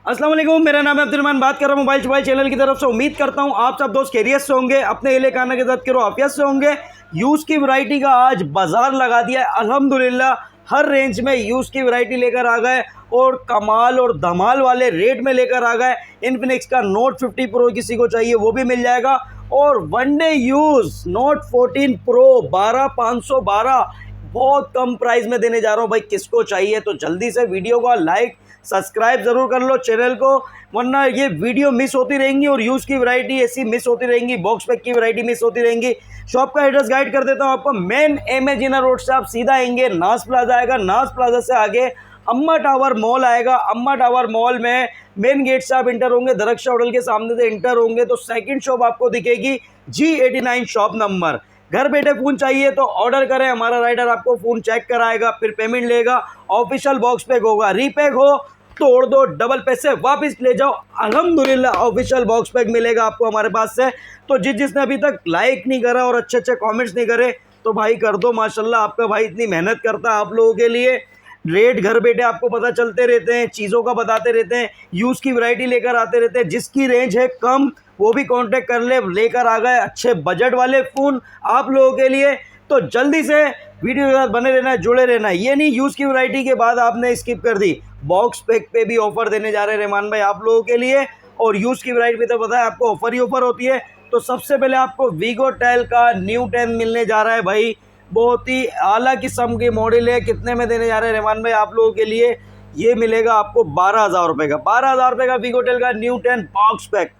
अस्सलाम वालेकुम, मेरा नाम है अब्दुलरहमान। बात कर रहा हूँ मोबाइल चौबाइल चैनल की तरफ से। उम्मीद करता हूँ आप सब दोस्त खैरियत से होंगे, अपने इले खाना के साथ करो आफियत से होंगे। यूज़ की वैरायटी का आज बाजार लगा दिया है अल्हम्दुलिल्लाह। हर रेंज में यूज़ की वैरायटी लेकर आ गए और कमाल और धमाल वाले रेट में लेकर आ गए। इन्फिनिक्स का नोट 50 प्रो किसी को चाहिए वो भी मिल जाएगा, और वनडे यूज़ नोट 14 प्रो 12512 बहुत कम प्राइस में देने जा रहा हूँ भाई। किसको चाहिए तो जल्दी से वीडियो को लाइक सब्सक्राइब ज़रूर कर लो चैनल को, वरना ये वीडियो मिस होती रहेंगी और यूज़ की वैरायटी ऐसी मिस होती रहेंगी, बॉक्स पैक की वैरायटी मिस होती रहेंगी। शॉप का एड्रेस गाइड कर देता हूँ आपको। मेन एमेजिना रोड से आप सीधा आएंगे, नाज प्लाजा आएगा, नाज प्लाजा से आगे अम्मा टावर मॉल आएगा। अम्मा टावर मॉल में मेन गेट से आप इंटर होंगे, दरख्शा होटल के सामने से इंटर होंगे तो सेकंड शॉप आपको दिखेगी, G89 शॉप नंबर। घर बैठे फ़ोन चाहिए तो ऑर्डर करें, हमारा राइडर आपको फ़ोन चेक कराएगा, फिर पेमेंट लेगा। ऑफिशियल बॉक्स पैक होगा, रीपैक हो तोड़ दो, डबल पैसे वापस ले जाओ। अल्हम्दुलिल्लाह ऑफिशियल बॉक्स पैक मिलेगा आपको हमारे पास से। तो जिसने अभी तक लाइक नहीं करा और अच्छे अच्छे कमेंट्स नहीं करे तो भाई कर दो। माशाल्लाह आपका भाई इतनी मेहनत करता है आप लोगों के लिए। रेट घर बैठे आपको पता चलते रहते हैं, चीज़ों का बताते रहते हैं, यूज़ की वैरायटी लेकर आते रहते हैं। जिसकी रेंज है कम वो भी कांटेक्ट कर ले, लेकर आ गए अच्छे बजट वाले फ़ोन आप लोगों के लिए। तो जल्दी से वीडियो के साथ बने रहना है, जुड़े रहना है। ये नहीं यूज़ की वैरायटी के बाद आपने स्किप कर दी, बॉक्स पैक पे भी ऑफर देने जा रहे हैं रहमान भाई आप लोगों के लिए। और यूज़ की वैरायटी पे तो पता है आपको ऑफर ही ऑफर होती है। तो सबसे पहले आपको वीगो टेल का न्यू 10 मिलने जा रहा है भाई, बहुत ही आला किस्म के मॉडल है। कितने में देने जा रहे हैं रहमान भाई आप लोगों के लिए? ये मिलेगा आपको 12,000 रुपये का। 12,000 रुपये का वीगो टेल का न्यू 10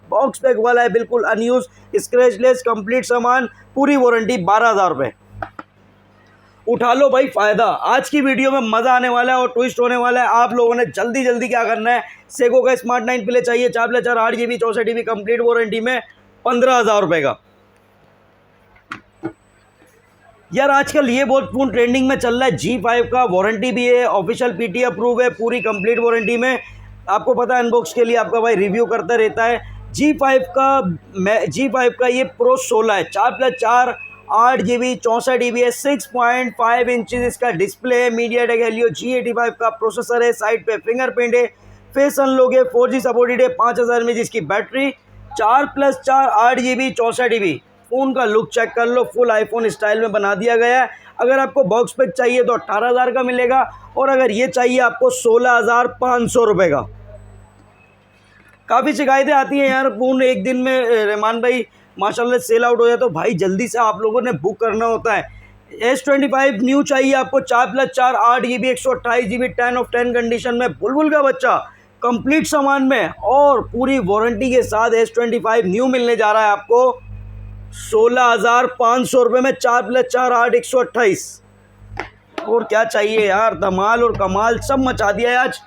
बॉक्स पैक वाला है, बिल्कुल अनयूज स्क्रैचलेस कंप्लीट सामान, पूरी वारंटी, 12,000 रुपये। उठा लो भाई फ़ायदा। आज की वीडियो में मज़ा आने वाला है और ट्विस्ट होने वाला है। आप लोगों ने जल्दी जल्दी क्या करना है, सेगो का स्मार्ट 9 प्ले चाहिए, 4+4 8GB 64GB कंप्लीट वारंटी में, 15,000 रुपये का। यार आजकल ये बहुत फ़ोन ट्रेंडिंग में चल रहा है। G5 का वारंटी भी है, ऑफिशियल PT अप्रूव है, पूरी कंप्लीट वारंटी में। आपको पता है अनबॉक्स के लिए आपका भाई रिव्यू करता रहता है। G5 का ये प्रो 16 है, 4+4 8GB 64GB है, 6.5 इंचज़ इसका डिस्प्ले है, मीडियाटेक हेलियो G85 का प्रोसेसर है, साइड पे फिंगरप्रिंट है, फेस अनलॉक है, 4G सपोर्टेड है, 5000 mAh इसकी बैटरी, 4+4 8GB 64GB। फ़ोन का लुक चेक कर लो, फुल आईफोन स्टाइल में बना दिया गया है। अगर आपको बॉक्स पैक चाहिए तो 18,000 का मिलेगा, और अगर ये चाहिए आपको 16,500 रुपये का। काफ़ी शिकायतें आती हैं यार, फ़ोन एक दिन में रहमान भाई माशाल्लाह सेल आउट हो जाए, तो भाई जल्दी से आप लोगों ने बुक करना होता है। S25 न्यू चाहिए आपको, 4+4 8GB 128GB 10 of 10 कंडीशन में, बुलबुल का बच्चा कंप्लीट सामान में और पूरी वारंटी के साथ S25 न्यू मिलने जा रहा है आपको 16,500 रुपये में, 4+4 8 128। और क्या चाहिए यार, धमाल और कमाल सब मचा दिया है आज।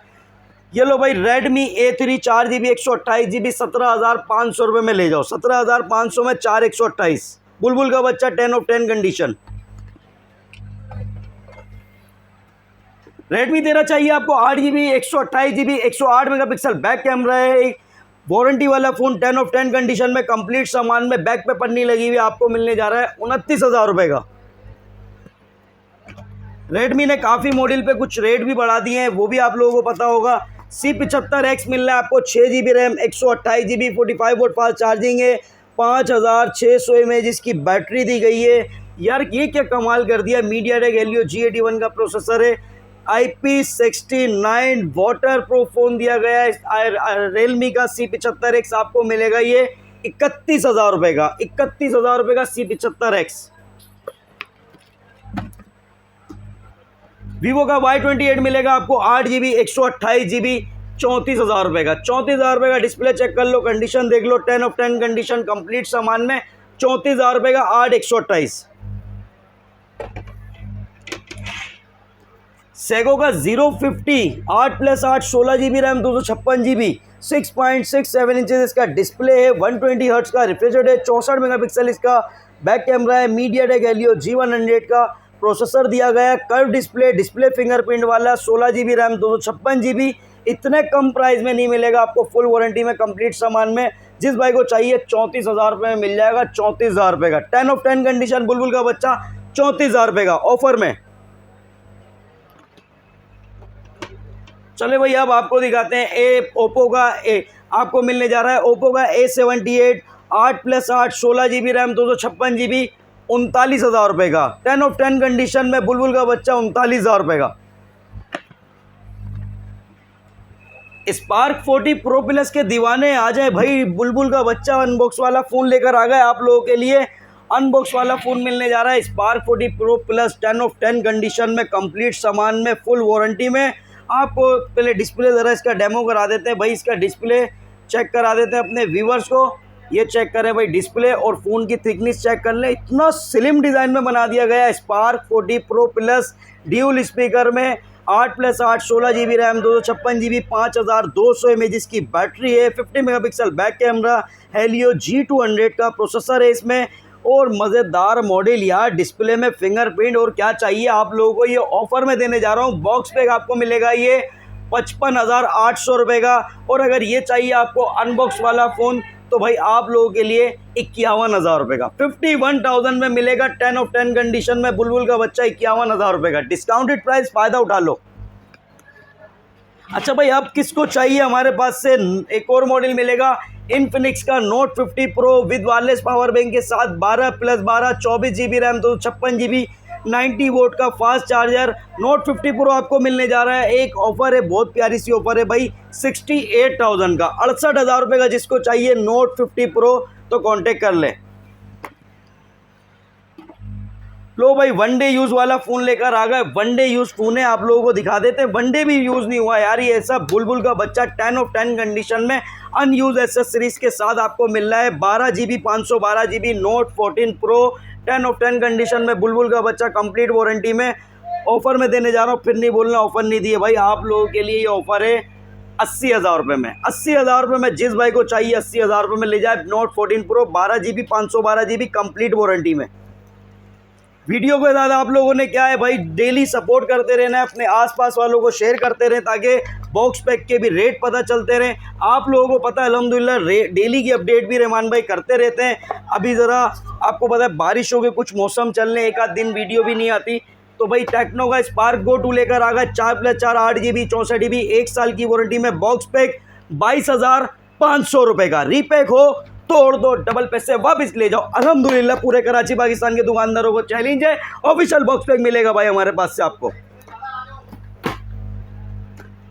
ये लो भाई Redmi A3 4GB 128GB 17,500 रुपये में ले जाओ, 17,500 में 4 128, बुलबुल का बच्चा 10 of 10 कंडीशन। Redmi 13 चाहिए आपको, 8GB 128GB 108 megapixel back camera है, वारंटी वाला फ़ोन, 10 of 10 कंडीशन में, कंप्लीट सामान में, बैक पे पन्नी लगी हुई, आपको मिलने जा रहा है 29,000 रुपये का। Redmi ने काफ़ी मॉडल पे कुछ रेट भी बढ़ा दिए हैं, वो भी आप लोगों को पता होगा। C75X मिल रहा है आपको, 6GB RAM 128GB 45 volt fast charging है, 5600 mAh इसकी बैटरी दी गई है। यार ये क्या कमाल कर दिया, मीडियाटेक हेलियो G81 का प्रोसेसर है, IP69 वाटर प्रूफ फ़ोन दिया गया है। Realme का C75X आपको मिलेगा ये 31,000 रुपये का, 31,000 रुपये का C75X। Vivo का Y28 मिलेगा आपको, 8GB 128GB 34,000 रुपये का, 34,000 रुपये का। डिस्प्ले चेक कर लो, कंडीशन देख लो, 10 of 10 कंडीशन कंप्लीट सामान में, 34,000 रुपये का 8 128। सेगो का 050 8+8 16GB रैम 256GB 6.67 इंचेस इसका डिस्प्ले है, 120 हर्ट्ज का रिफ्रेश रेट है, 64 मेगापिक्सल इसका बैक कैमरा है, मीडियाटेक हेलियो G100 का प्रोसेसर दिया गया है, कर्व डिस्प्ले फिंगरप्रिंट वाला, 16GB रैम 256GB। इतने कम प्राइस में नहीं मिलेगा आपको, फुल वारंटी में, कंप्लीट सामान में। जिस भाई को चाहिए 34,000 रुपये में मिल जाएगा, 34,000 रुपये का, 10 of 10 कंडीशन, बुलबुल का बच्चा 34,000 रुपये का ऑफर में। चले भाई अब आपको दिखाते हैं ओप्पो का आपको मिलने जा रहा है ओप्पो का A78 8+8 16 GB रैम 256 GB 39,000 रुपये का। 10 ऑफ 10 कंडीशन में बुलबुल का बच्चा 39,000 रुपये का। स्पार्क 40 प्रो प्लस के दीवाने आ जाए भाई, बुलबुल का बच्चा अनबॉक्स वाला फ़ोन लेकर आ गए आप लोगों के लिए। अनबॉक्स वाला फ़ोन मिलने जा रहा है spark 40 pro plus 10 of 10 condition में, कंप्लीट सामान में, फुल वारंटी में। आपको पहले डिस्प्ले ज़रा इसका डेमो करा देते हैं भाई, इसका डिस्प्ले चेक करा देते हैं अपने व्यूवर्स को। ये चेक करें भाई डिस्प्ले और फ़ोन की थिकनेस चेक कर लें, इतना स्लिम डिज़ाइन में बना दिया गया है। Spark 40 pro plus dual speaker में 8+8 16 GB रैम 256 GB 5200 mAh की बैटरी है, 50 megapixel back camera, Helio G200 का प्रोसेसर है इसमें, और मज़ेदार मॉडल यार। डिस्प्ले में फिंगरप्रिंट और क्या चाहिए आप लोगों को। ये ऑफ़र में देने जा रहा हूँ, बॉक्स पैक आपको मिलेगा ये 55,800 रुपये का। और अगर ये चाहिए आपको अनबॉक्स वाला फ़ोन तो भाई आप लोगों के लिए 51,000 रुपये का, 51,000 में मिलेगा। 10 ऑफ 10 कंडीशन में बुलबुल का बच्चा 51,000 रुपये का, डिस्काउंटेड प्राइस, फ़ायदा उठा लो। अच्छा भाई अब किसको चाहिए, हमारे पास से एक और मॉडल मिलेगा इन्फिनिक्स का note 50 pro with wireless power bank के साथ 12+12 24 GB रैम 256 GB 90 वोट का फास्ट चार्जर। नोट 50 प्रो आपको मिलने जा रहा है, एक ऑफर है, बहुत प्यारी सी ऑफर है भाई, 68,000 का, 68,000 रुपये का। जिसको चाहिए नोट 50 प्रो तो कांटेक्ट कर ले। लो भाई वन डे यूज़ वाला फ़ोन लेकर आ गए, वन डे यूज़ फ़ोन है, आप लोगों को दिखा देते हैं। वन डे भी यूज़ नहीं हुआ यार, ये ऐसा बुलबुल का बच्चा 10 ऑफ 10 कंडीशन में अनयूज एसेसरीज के साथ आपको मिल रहा है। 12 GB 512 GB note 14 pro 10 of 10 condition में बुलबुल का बच्चा कंप्लीट वारंटी में, ऑफ़र में देने जा रहा हूँ। फिर नहीं बोलना ऑफ़र नहीं दिए भाई, आप लोगों के लिए ये ऑफ़र है 80,000 रुपये में। 80,000 रुपये में जिस भाई को चाहिए 80,000 रुपये में ले जाए note 14 pro 12 GB 512 GB complete warranty में। वीडियो के साथ आप लोगों ने क्या है भाई, डेली सपोर्ट करते रहना है, अपने आसपास वालों को शेयर करते रहें ताकि बॉक्स पैक के भी रेट पता चलते रहें। आप लोगों को पता है अल्हम्दुलिल्लाह डेली की अपडेट भी रहमान भाई करते रहते हैं। अभी ज़रा आपको पता है बारिश हो गई, कुछ मौसम चलने, एक आध दिन वीडियो भी नहीं आती, तो भाई टेक्नो का स्पार्क गो 2 लेकर आ गया 4+4 8 GB 64 GB 1 साल की वारंटी में, बॉक्स पैक 22,500 रुपये का। रीपैक हो तोड़ दो, डबल पैसे वापस ले जाओ। अल्हम्दुलिल्लाह पूरे कराची पाकिस्तान के दुकानदारों को चैलेंज है, ऑफिशियल बॉक्स पैक मिलेगा भाई हमारे पास से आपको।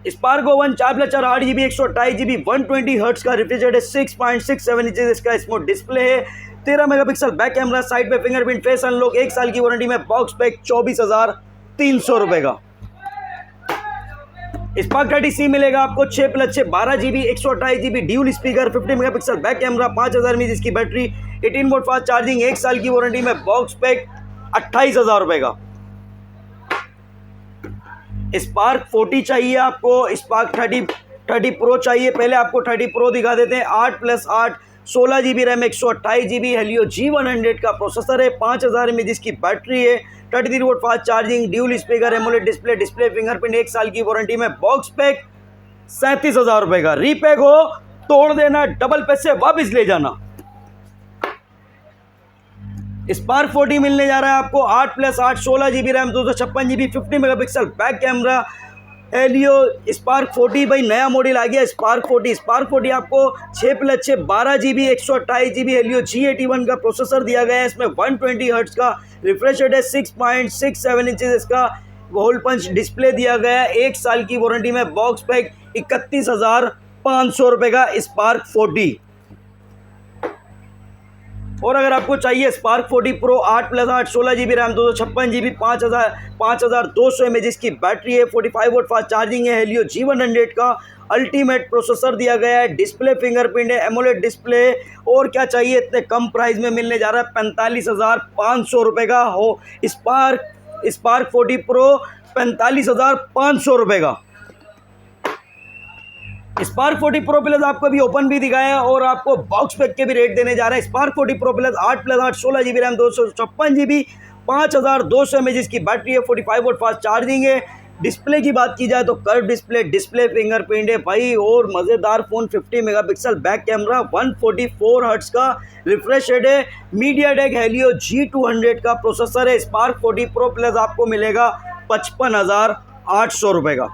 Spark oven 4+4 8 GB 128 GB 120 hertz का रिफ्रिजरेटर 6.67 इंचेस इसका स्मूथ डिस्प्ले है, 13 मेगापिक्सल बैक कैमरा, साइड पे फिंगरप्रिंट फेस अनलॉक, 1 साल की वारंटी में, बॉक्स पैक 24,300 रुपये का। स्पार्क 30C मिलेगा आपको 6+6 12 GB 128 GB dual speaker, 50 megapixel back camera, 5000 mAh की बैटरी, 18 वोल्ट फास्ट चार्जिंग, 1 साल की वारंटी में, बॉक्स पैक 28,000 रुपये का। स्पार्क 40 चाहिए आपको, स्पार्क 30 प्रो चाहिए। पहले आपको 30 प्रो दिखा देते हैं, 8+8 16 GB RAM 128 GB Helio G100 का प्रोसेसर है, 5000 mAh की बैटरी है, 33 volt fast charging, dual speaker, AMOLED display, display fingerprint, 1 साल की वारंटी में, बॉक्स पैक 37,000 रुपये का। रीपैक हो तोड़ देना, डबल पैसे वापस ले जाना। स्पार्क 40 मिलने जा रहा है आपको 8+8 16 GB RAM 256 GB 50 megapixel back camera, Helio spark 40 भाई नया मॉडल आ गया स्पार्क 40। स्पार्क 40 आपको 6+6 12 GB 128 GB हेलियो G81 का प्रोसेसर दिया गया है, इसमें 120 हर्ट्ज का रिफ्रेश रेट है, 6.67 इंचेस इसका होल पंच डिस्प्ले दिया गया है, 1 साल की वारंटी में, बॉक्स पैक 31,500 रुपये का स्पार्क 40। और अगर आपको चाहिए spark 40 pro 8+8 16 GB RAM 256 GB 5200 mAh की बैटरी है, 45 वोल्ट फास्ट चार्जिंग है, हेलियो G100 का अल्टीमेट प्रोसेसर दिया गया है, डिस्प्ले फिंगरप्रिंट है, एमोलेड डिस्प्ले, और क्या चाहिए इतने कम प्राइस में मिलने जा रहा है 45,500 रुपये का हो स्पार्क 40 प्रो 45,500 रुपये का। स्पार्क 40 प्रो प्लस आपको अभी ओपन भी दिखाया है और आपको बॉक्स पैक के भी रेट देने जा रहे हैं। Spark 40 pro plus 8+8 16 GB RAM 256 GB 5200 mAh की बैटरी है, 45 वोल्ट फास्ट चार्जिंग है। डिस्प्ले की बात की जाए तो कर्व डिस्प्ले फिंगरप्रिंट है भाई, और मज़ेदार phone, 50 megapixel back camera, 144 hertz का रिफ्रेश रेट है, मीडियाटेक हेलियो G200 का प्रोसेसर है। स्पार्क 40 प्रो प्लस आपको मिलेगा 55,800 रुपये का।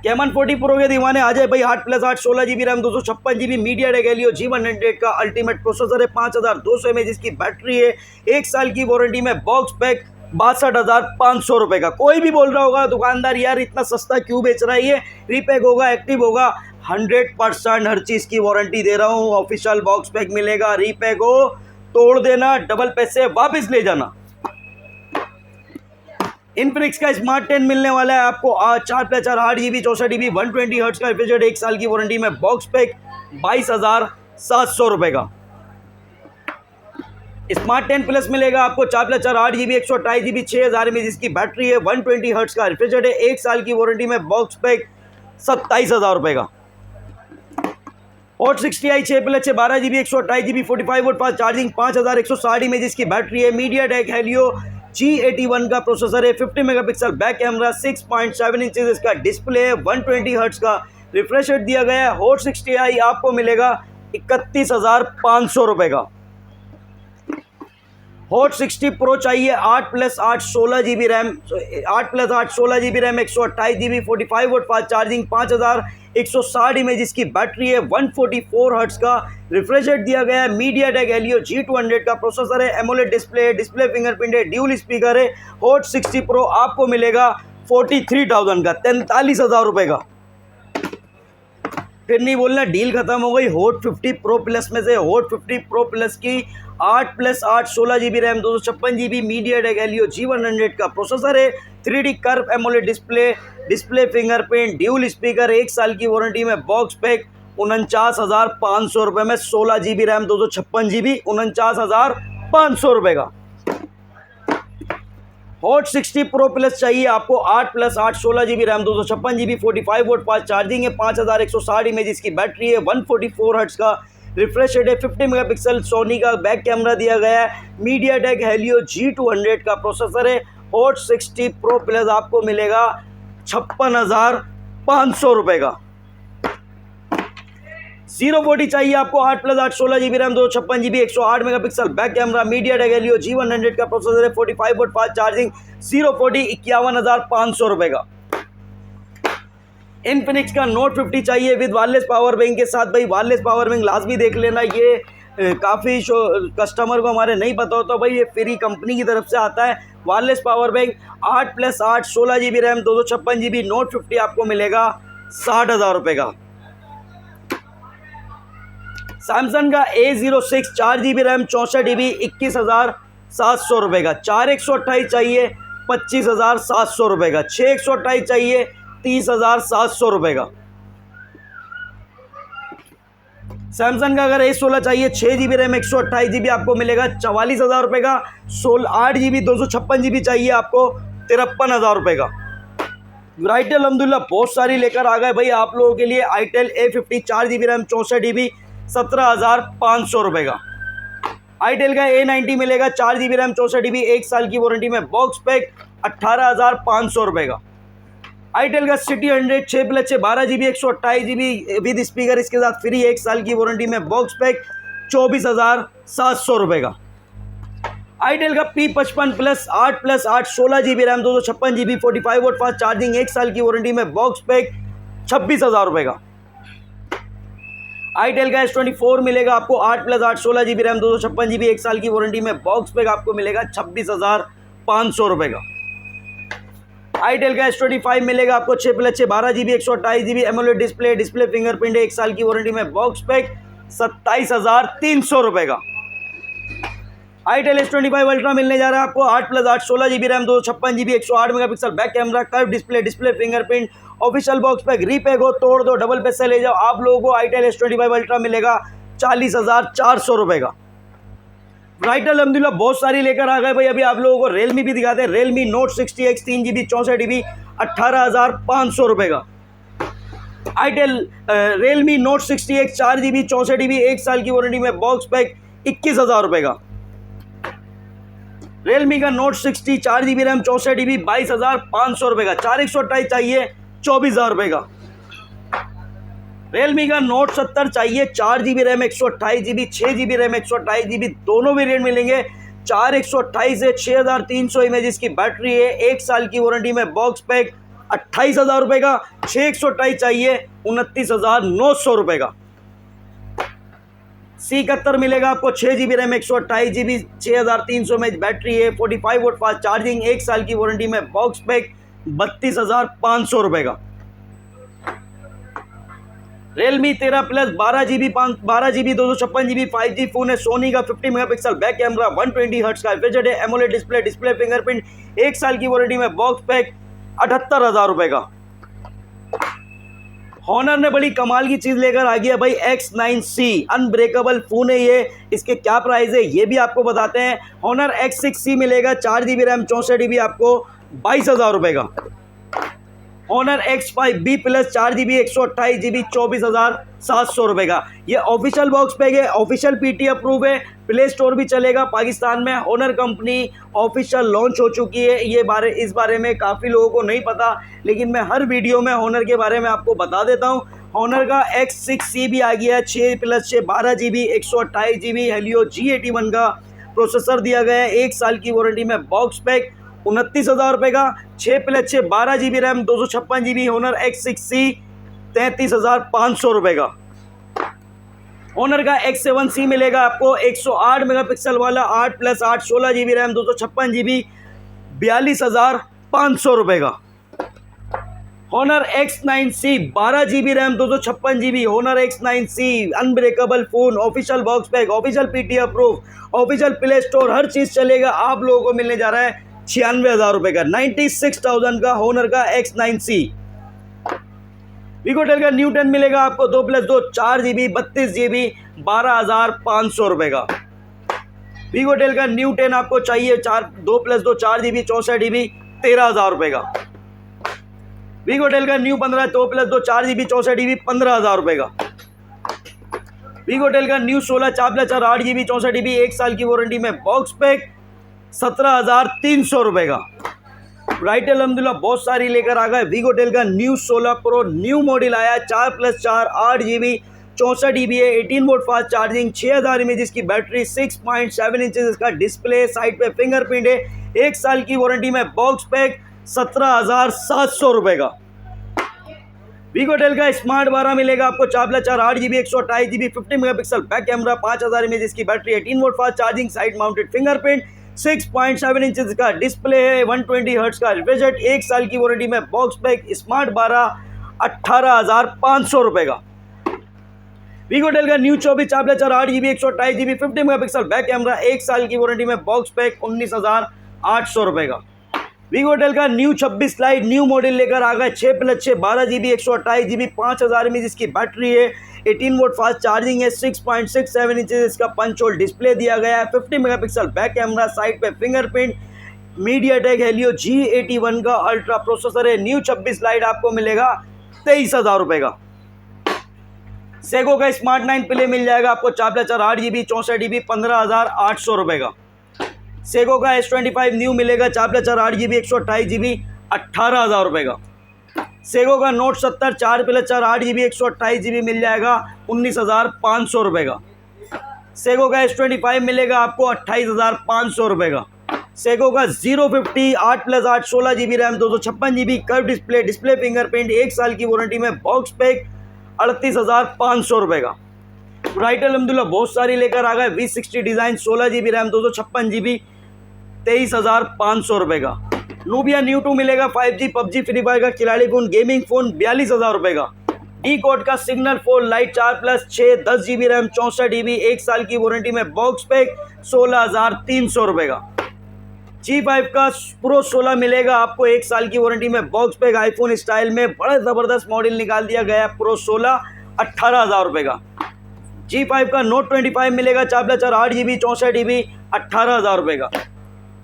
कैमन 40 प्रो के दीवाने आ जाए भाई। 8+8 16 GB RAM 256 GB MediaTek Helio G100 का अल्टीमेट प्रोसेसर है। 5200 mAh की बैटरी है। 1 साल की वारंटी में बॉक्स पैक 62,500 रुपए का। कोई भी बोल रहा होगा दुकानदार यार इतना सस्ता क्यों बेच रहा है, ये रीपैक होगा, एक्टिव होगा। 100% हर चीज़ की वारंटी दे रहा हूँ। ऑफिशियल बॉक्स पैक मिलेगा, रीपैक हो तोड़ देना, डबल पैसे वापस ले जाना। इन्फिनिक्स का स्मार्ट 10 मिलने वाला है आपको। 4+4 8 GB 64 GB 120 हर्ट्ज का रिफ्रिजरेटर, 1 साल की वारंटी में बॉक्स पैक 22,700 रुपए का। स्मार्ट 10 प्लस मिलेगा आपको। 4+4 8 GB 128 GB 6000 mAh जिसकी बैटरी है, 120 हर्ट्ज का रिफ्रिजरेटर, 1 साल की वारंटी में बॉक्स पैक 27,000 रुपए का। Hot 60i 6+6 12 GB 128 GB 45 volt fast charging, 5160 mAh जिसकी बैटरी है। मीडियाटेक हेलियो G81 का प्रोसेसर है। 50 मेगापिक्सल बैक कैमरा, 6.7 इंचेस इसका डिस्प्ले है, 120 हर्ट्ज का रिफ्रेश रेट दिया गया है। हॉट 60i आपको मिलेगा 31,500 रुपए का। हॉट 60 प्रो चाहिए 8+8 16 GB RAM, 8+8 16 GB RAM 128 GB 45 volt fast charging, 5160 mAh जिसकी बैटरी है, 144 हर्ट्ज का रिफ्रेश रेट दिया गया है। मीडियाटेक हेलियो G200 का प्रोसेसर है। एमोलेड डिस्प्ले फिंगरप्रिंट है, ड्यूल स्पीकर है। हॉट 60 प्रो आपको मिलेगा 43,000 का, 43,000 रुपए का। फिर नहीं बोलना डील खत्म हो गई। हॉट 50 प्रो प्लस में से हॉट 50 प्रो प्लस की 8+8 16 GB RAM 256 GB MediaTek Helio G100 का प्रोसेसर है। 3D curve AMOLED display fingerprint, dual speaker, 1 साल की वारंटी में बॉक्स पैक 49,500 रुपये में। 16 GB रैम 256 GB 49,500 रुपये का। हॉट 60 प्रो प्लस चाहिए आपको। 8+8 16 GB RAM 256 GB 45 volt fast charging है, 5160 mAh जिसकी बैटरी है, 144 हर्ट्ज का रिफ्रेश रेट है। 50 मेगापिक्सल सोनी का बैक कैमरा दिया गया है। मीडियाटेक हेलियो G200 का प्रोसेसर है। हॉट 60 प्रो प्लस आपको मिलेगा 56,500 रुपये का। 040 चाहिए आपको। 8+8 16 GB RAM 256 GB 108 megapixel back camera, MediaTek Helio G100 का प्रोसेसर है। 45 वोल्ट फास्ट चार्जिंग, 040 51,500 रुपये का। इन्फिनिक्स का नोट 50 चाहिए विद वायरलेस पावर बैंक के साथ। भाई वायरलेस पावर बैंक लाजमी देख लेना, ये काफ़ी कस्टमर को हमारे नहीं पता होता। भाई ये फ्री कंपनी की तरफ से आता है wireless power bank. 8+8 16 GB RAM 256 GB note 50 आपको मिलेगा 60,000 रुपये का। सैमसंग का A06 4 GB रैम 64 GB 21,700 रुपये का। 4128 चाहिए 25,700 रुपये का। 6128 चाहिए 30,700 रुपये का। सैमसंग का अगर A16 चाहिए 6 GB रैम 128 GB आपको मिलेगा 44,000 रुपये का। 8 GB 256 GB चाहिए आपको 53,000 रुपये का। आईटेल अलहमदुलिल्लाह बहुत सारी लेकर आ गए भाई आप लोगों के लिए। Itel A50 4 GB RAM 64 GB 17,500 रुपये का। आईटेल का A90 मिलेगा 4 GB रैम 64 GB 1 साल की वारंटी में बॉक्स पैक 18,500 रुपये का। आईटेल का city 100 6+6 12 GB 128 GB with speaker इसके साथ फ्री, 1 साल की वारंटी में बॉक्स पैक 24,700 रुपये का। आईटेल का P55 plus 8+8 16 GB RAM 256 GB 45 volt fast charging, 1 साल की वारंटी में बॉक्स पैक 26,000 रुपये का। आईटेल का S24 मिलेगा आपको 8+8 16 GB रैम 256 GB 1 साल की वारंटी में बॉक्स पैक आपको मिलेगा 26,500 रुपये का। आईटेल का S25 मिलेगा आपको 6+6 12 GB 128 GB AMOLED display fingerprint 1 साल की वारंटी में बॉक्स पैक 27,300 रुपये का। आईटेल S25 अल्ट्रा मिलने जा रहा है आपको 8+8 16 GB RAM 256 GB 108 megapixel back camera, curve display fingerprint, official box pack, repack हो तोड़ दो, डबल पैसे ले जाओ। आप लोगों को आईटेल S25 अल्ट्रा मिलेगा 40,400 रुपये का। राइट अलहमदुलिल्लाह बहुत सारी लेकर आ गए भाई। अभी आप लोगों को रियलमी भी दिखाते हैं। Realme note 60X 3 GB 64 GB 18,500 रुपये का। Itel Realme note 60X 4 GB 64 GB 1 साल की वारंटी में बॉक्स पैक 21,000 रुपये का। रियलमी का नोट 60 4 GB रैम 64 GB 22,500 रुपये का। 4128 चाहिए 24,000 रुपये का। रियलमी का नोट 70 चाहिए 4 GB RAM 128 GB 6 GB RAM 128 GB दोनों वेरिएंट मिलेंगे। 4128 से 6,300 mAh की बैटरी है, 1 साल की वारंटी में बॉक्स पैक 28,000 का। 6/128 चाहिए 29,900 का। C71 मिलेगा आपको 6 GB RAM 128 GB 6300 mAh battery है 45 वोल्ट फास्ट चार्जिंग 1 साल की वारंटी में बॉक्स पैक 32,500 का। Realme 13 plus 12 GB 256 GB 5G phone है। सोनी का 50 मेगापिक्सल बैक कैमरा 120 हर्ट्ज का FHD है। एमोलेड डिस्प्ले फिंगरप्रिंट 1 साल की वारंटी में बॉक्स पैक 78,000 का। हॉनर ने बड़ी कमाल की चीज लेकर आ गया भाई X9C अनब्रेकेबल फोन है ये। इसके क्या प्राइस है ये भी आपको बताते हैं। हॉनर X6C मिलेगा 4 GB रैम 64 GB आपको 22,000 का। Honor X5B plus 4 GB 128 GB 24,700 का। ये ऑफिशियल बॉक्स पैक है, ऑफिशियल PT अप्रूव है, प्ले स्टोर भी चलेगा पाकिस्तान में। हॉनर कंपनी ऑफिशियल लॉन्च हो चुकी है। इस बारे में काफ़ी लोगों को नहीं पता, लेकिन मैं हर वीडियो में हॉनर के बारे में आपको बता देता हूँ। हॉनर का X6C भी आ गया है 6 plus 6 12 GB 128 GB Helio G81 का प्रोसेसर दिया गया है। 1 साल की वारंटी में बॉक्स पैक 29,000 का। 6 plus 6 12 GB RAM 256 GB Honor X6C 33,500 का। हॉनर का X7C मिलेगा आपको 108 मेगापिक्सल वाला 8 प्लस 8 16 GB रैम 256 GB 42,500 का। Honor X9C 12 GB RAM 256 GB Honor X9C unbreakable phone official box pack official PT approve official Play Store हर चीज़ चलेगा। आप लोगों को मिलने जा रहा है 96,000 का। 96,000 का हॉनर का X9C। वीगोटेल का न्यू 10 मिलेगा आपको 2 प्लस 2 4 GB 32 GB 12,500 का। वीगोटेल का न्यू 10 आपको चाहिए 2 प्लस 2 4 GB 64 GB 13,000 का। वीगोटेल का न्यू 15 2 प्लस 2 4 GB 64 GB 15,000 का। वीगोटेल का न्यू 16 4 प्लस 4 8 GB 64 GB 1 साल की वारंटी में बॉक्स पैक 17,300 का। राइट अलहमदुलिल्लाह बहुत सारी लेकर आ गए। वीगोटेल का न्यू 16 प्रो न्यू मॉडल आया 4 प्लस 4 8 GB 64 GB है 18 वोल्ट फास्ट चार्जिंग 6000 mAh की बैटरी 6.7 इंचेस इसका डिस्प्ले साइड पे फिंगरप्रिंट है। 1 साल की वारंटी में बॉक्स पैक 17,700 का। वीगोटेल का स्मार्ट 12 मिलेगा आपको 4 plus 4 8 GB 128 GB 50 megapixel back camera 5000 mAh की battery 18 volt fast charging side mounted fingerprint 6.7 inches का डिस्प्ले है 120 हर्ट्ज का रिफ्रेश 1 साल की वारंटी में बॉक्स पैक स्मार्ट 12 18,500 का। वीगोटेल का new 24 4 plus 4 8 GB 128 GB 50 megapixel back camera 1 साल की वारंटी में बॉक्स पैक 19,800 का। वीगोटेल का न्यू 26 लाइट न्यू मॉडल लेकर आ गए 6 प्लस 6 12 GB 128 GB 5000 mAh की बैटरी है 18 वोल्ट फास्ट चार्जिंग है 6.67 इंचेस इसका पंच होल डिस्प्ले दिया गया है 50 मेगापिक्सल बैक कैमरा साइड पे फिंगरप्रिंट मीडियाटेक हेलियो G81 का अल्ट्रा प्रोसेसर है। न्यू 26 लाइट आपको मिलेगा 23,000 का। सेगो का स्मार्ट 9 प्ले मिल जाएगा आपको 4 प्लस 4 8 GB 64 GB 15,800 का। सेगो का S25 न्यू मिलेगा 4 प्लस 4 8 GB 128 GB 18,000 का। सेगो का नोट 70 4 प्लस 4 8 GB 128 GB मिल जाएगा 19,500 का। सेगो का S25 मिलेगा आपको 28,500 का। सेगो का 050 8 plus 8 16 GB RAM 256 GB curve display fingerprint 1 साल की वारंटी में बॉक्स पैक 38,500 का। राइट अलहमदुलिल्लाह बहुत सारी लेकर आ गए V60 design 16 GB RAM 256 GB 23,500 का। नूबिया न्यू 2 मिलेगा 5G PUBG फ्री फायर का खिलाड़ी फोन गेमिंग फोन 42,000 का। डी कोड का signal 4 light 4 plus 6 10 GB RAM 64 GB 1 साल की वारंटी में बॉक्स पैक 16,300 का। G5 का प्रो 16 मिलेगा आपको 1 साल की वारंटी में बॉक्स पैक आईफोन स्टाइल में बड़ा ज़बरदस्त मॉडल निकाल दिया गया प्रो 16 18,000 का। G5 का नोट 25 मिलेगा 4 प्लस 4 8 GB 64 GB 18,000 का।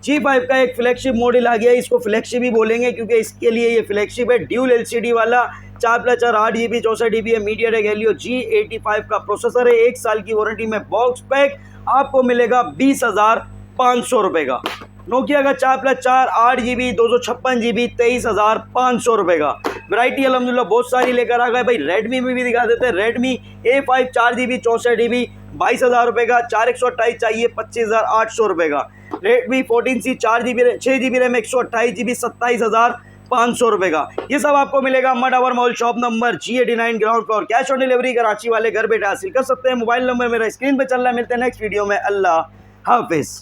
G5 का एक फ्लैगशिप मॉडल आ गया, इसको फ्लैगशिप ही बोलेंगे क्योंकि इसके लिए ये फ्लैगशिप है। ड्यूल LCD वाला 4 प्लस 4 8 GB 64 GB है। मीडियाटेक हेलियो G85 का प्रोसेसर है। 1 साल की वारंटी में बॉक्स पैक आपको मिलेगा 20,500 का। नोकिया का 4 प्लस 4 8 GB 256 GB 23,500 का। वैरायटी अलहमदुलिल्लाह बहुत सारी लेकर आ गए भाई। रेडमी में भी दिखा देते हैं। रेडमी A5 4 GB 64 GB 22,000 का। 4 128 चाहिए 25,800 का। Redmi 14C 6 GB RAM 128 GB 27,500 500 रुपये का। ये सब आपको मिलेगा mad over mall shop number G89 ground floor. Cash on delivery Karachi वाले घर बैठे हासिल कर सकते हैं। मोबाइल नंबर मेरा स्क्रीन पे चल रहा है। मिलते हैं नेक्स्ट वीडियो में। अल्लाह हाफिज़।